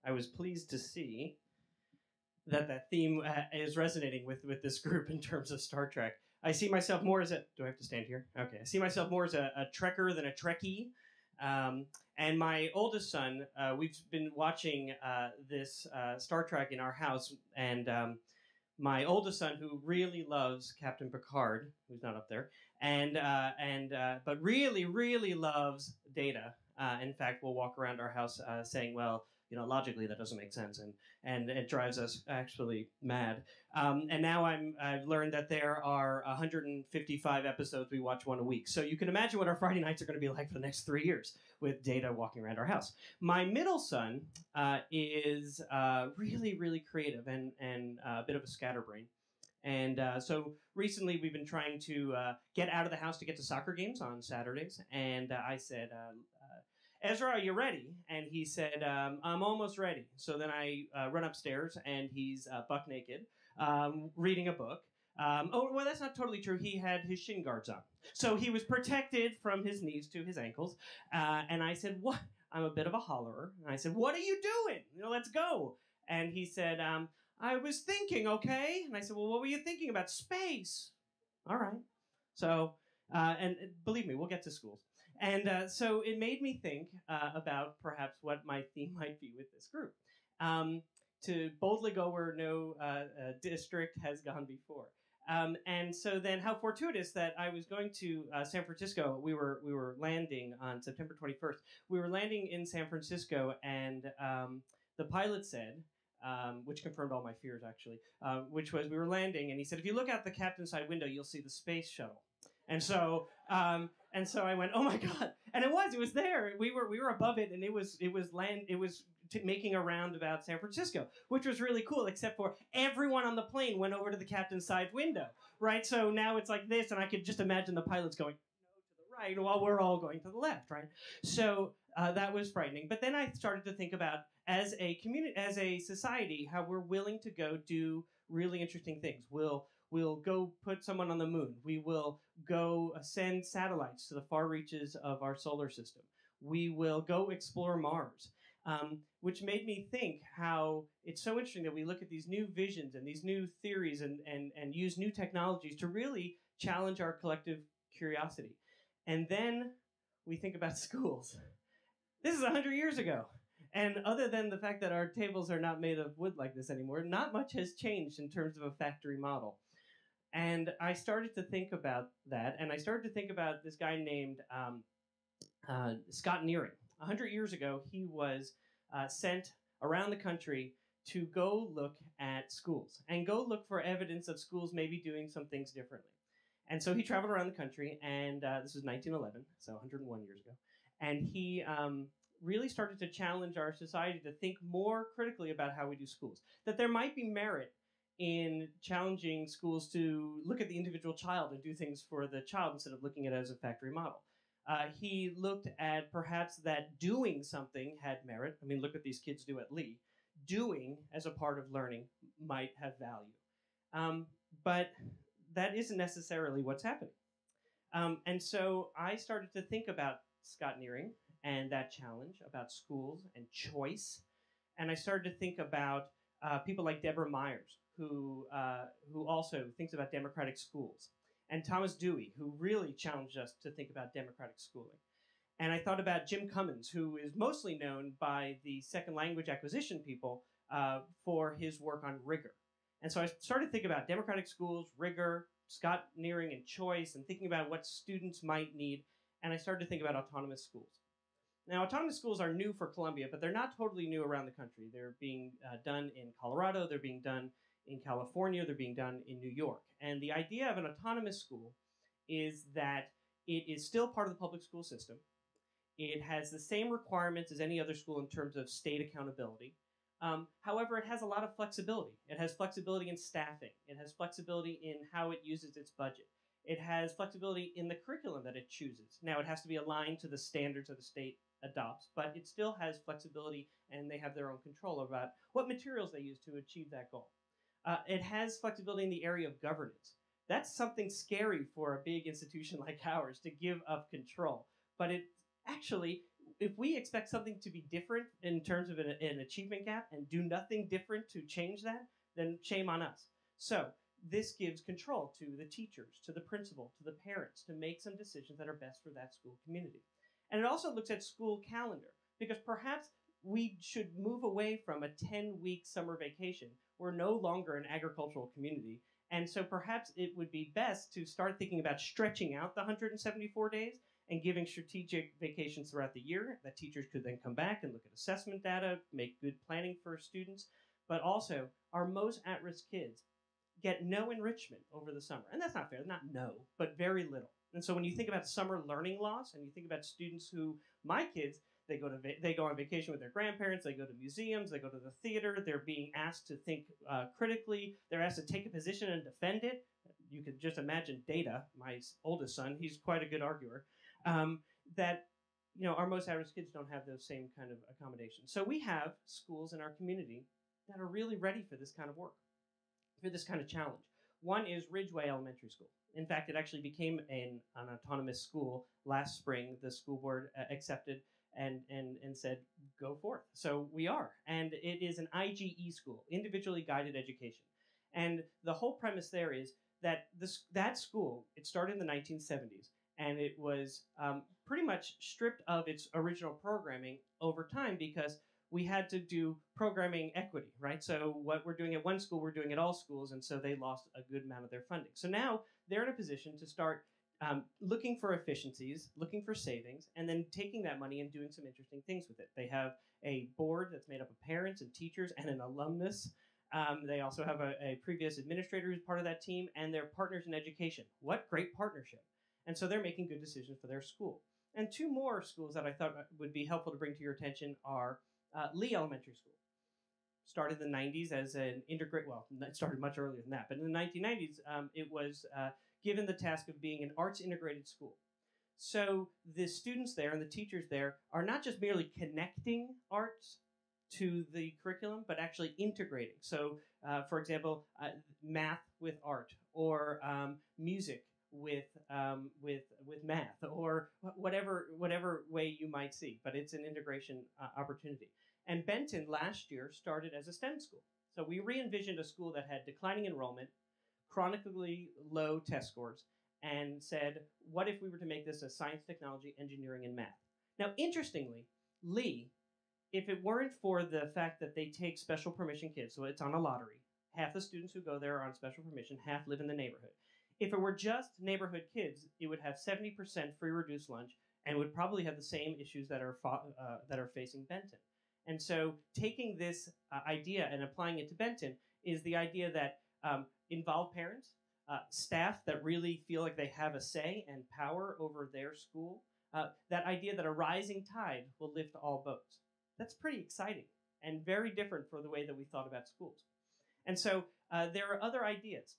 I was pleased to see that theme is resonating with this group in terms of Star Trek. I see myself more as a... Do I have to stand here? Okay. I see myself more as a Trekker than a Trekkie. And my oldest son, we've been watching this Star Trek in our house, and my oldest son, who really loves Captain Picard, who's not up there, but really, really loves Data. In fact, we'll walk around our house saying, well, logically that doesn't make sense, and it drives us actually mad. And now I've learned that there are 155 episodes we watch one a week. So you can imagine what our Friday nights are going to be like for the next 3 years with Data walking around our house. My middle son is really, really creative and a bit of a scatterbrain. And so recently we've been trying to get out of the house to get to soccer games on Saturdays. And I said, Ezra, are you ready? And he said, I'm almost ready. So then I run upstairs, and he's buck naked, reading a book. Oh, well, that's not totally true. He had his shin guards on. So he was protected from his knees to his ankles. And I said, what? I'm a bit of a hollerer. And I said, what are you doing? Let's go. And he said, I was thinking, okay. And I said, well, what were you thinking about? Space. All right. So... and believe me, we'll get to schools. And so it made me think about perhaps what my theme might be with this group. To boldly go where no district has gone before. And so then how fortuitous that I was going to San Francisco. We were landing on September 21st. We were landing in San Francisco, and the pilot said, which confirmed all my fears actually, which was we were landing, and he said, if you look out the captain's side window, you'll see the space shuttle. And so I went, oh my God! And it was there. We were above it, and it was making a round about San Francisco, which was really cool. Except for everyone on the plane went over to the captain's side window, right? So now it's like this, and I could just imagine the pilots going no to the right while we're all going to the left, right? So that was frightening. But then I started to think about as a community, as a society, how we're willing to go do really interesting things. We'll go put someone on the moon. We will go send satellites to the far reaches of our solar system. We will go explore Mars, which made me think how it's so interesting that we look at these new visions and these new theories and use new technologies to really challenge our collective curiosity. And then we think about schools. This is 100 years ago. And other than the fact that our tables are not made of wood like this anymore, not much has changed in terms of a factory model. And I started to think about that, and I started to think about this guy named Scott Nearing. 100 years ago, he was sent around the country to go look at schools and go look for evidence of schools maybe doing some things differently. And so he traveled around the country, and this was 1911, so 101 years ago. And he really started to challenge our society to think more critically about how we do schools, that there might be merit in challenging schools to look at the individual child and do things for the child instead of looking at it as a factory model. He looked at perhaps that doing something had merit. I mean, look what these kids do at Lee. Doing as a part of learning might have value. But that isn't necessarily what's happening. And so I started to think about Scott Nearing and that challenge, about schools and choice. And I started to think about people like Deborah Myers, who also thinks about democratic schools, and Thomas Dewey, who really challenged us to think about democratic schooling. And I thought about Jim Cummins, who is mostly known by the second language acquisition people for his work on rigor. And so I started to think about democratic schools, rigor, Scott Nearing, and choice, and thinking about what students might need. And I started to think about autonomous schools. Now, autonomous schools are new for Columbia, but they're not totally new around the country. They're being done in Colorado, they're being done in California, they're being done in New York. And the idea of an autonomous school is that it is still part of the public school system. It has the same requirements as any other school in terms of state accountability. However, it has a lot of flexibility. It has flexibility in staffing. It has flexibility in how it uses its budget. It has flexibility in the curriculum that it chooses. Now, it has to be aligned to the standards of the state adopts, but it still has flexibility, and they have their own control about what materials they use to achieve that goal. It has flexibility in the area of governance. That's something scary for a big institution like ours, to give up control. But it actually, if we expect something to be different in terms of an achievement gap and do nothing different to change that, then shame on us. So this gives control to the teachers, to the principal, to the parents to make some decisions that are best for that school community. And it also looks at school calendar, because perhaps we should move away from a 10-week summer vacation. We're no longer an agricultural community. And so perhaps it would be best to start thinking about stretching out the 174 days and giving strategic vacations throughout the year that teachers could then come back and look at assessment data, make good planning for students. But also, our most at-risk kids get no enrichment over the summer. And that's not fair, not no, but very little. And so when you think about summer learning loss, and you think about students who, my kids, they go on vacation with their grandparents, they go to museums, they go to the theater, they're being asked to think critically, they're asked to take a position and defend it. You could just imagine Data, my oldest son, he's quite a good arguer, that our most at-risk kids don't have those same kind of accommodations. So we have schools in our community that are really ready for this kind of work, for this kind of challenge. One is Ridgeway Elementary School. In fact, it actually became an autonomous school last spring. The school board accepted and said, go forth. So we are. And it is an IGE school, individually guided education. And the whole premise there is that that school, it started in the 1970s, and it was pretty much stripped of its original programming over time because we had to do programming equity, right? So what we're doing at one school, we're doing at all schools, and so they lost a good amount of their funding. So now they're in a position to start looking for efficiencies, looking for savings, and then taking that money and doing some interesting things with it. They have a board that's made up of parents and teachers and an alumnus. They also have a previous administrator who's part of that team, and they're partners in education. What great partnership. And so they're making good decisions for their school. And two more schools that I thought would be helpful to bring to your attention are Lee Elementary School. Started in the 90s as an it started much earlier than that, but in the 1990s, it was given the task of being an arts integrated school. So the students there and the teachers there are not just merely connecting arts to the curriculum, but actually integrating. So, for example, math with art, or music with math, or whatever way you might see. But it's an integration opportunity. And Benton last year started as a STEM school. So we re-envisioned a school that had declining enrollment, chronically low test scores, and said, what if we were to make this a science, technology, engineering, and math? Now, interestingly, Lee, if it weren't for the fact that they take special permission kids, so it's on a lottery, half the students who go there are on special permission, half live in the neighborhood. If it were just neighborhood kids, it would have 70% free reduced lunch and would probably have the same issues that are facing Benton. And so taking this idea and applying it to Benton is the idea that involve parents, staff that really feel like they have a say and power over their school, that idea that a rising tide will lift all boats. That's pretty exciting and very different for the way that we thought about schools. And so there are other ideas.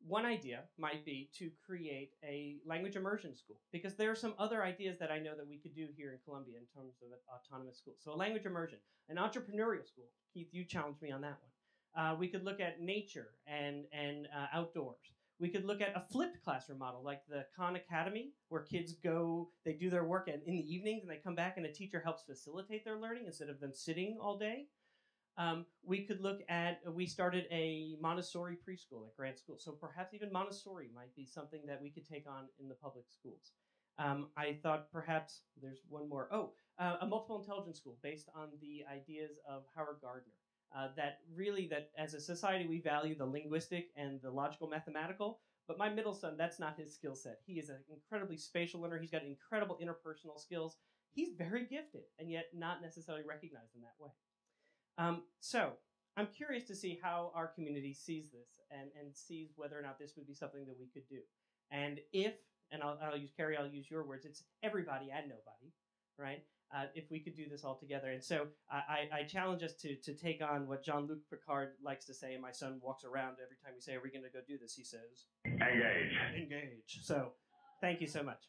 One idea might be to create a language immersion school, because there are some other ideas that I know that we could do here in Columbia in terms of autonomous schools. So a language immersion, an entrepreneurial school. Keith, you challenged me on that one. We could look at nature and outdoors. We could look at a flipped classroom model like the Khan Academy, where kids go, they do their work in the evenings and they come back and a teacher helps facilitate their learning instead of them sitting all day. We could look at, we started a Montessori preschool at Grant School. So perhaps even Montessori might be something that we could take on in the public schools. I thought perhaps there's one more. A multiple intelligence school based on the ideas of Howard Gardner. That as a society we value the linguistic and the logical mathematical, but my middle son, that's not his skill set. He is an incredibly spatial learner. He's got incredible interpersonal skills. He's very gifted and yet not necessarily recognized in that way. So I'm curious to see how our community sees this and sees whether or not this would be something that we could do. And I'll use Carrie, I'll use your words, it's everybody and nobody, right? If we could do this all together. And so I challenge us to take on what Jean-Luc Picard likes to say, and my son walks around every time we say, are we going to go do this? He says, engage. Engage. So thank you so much.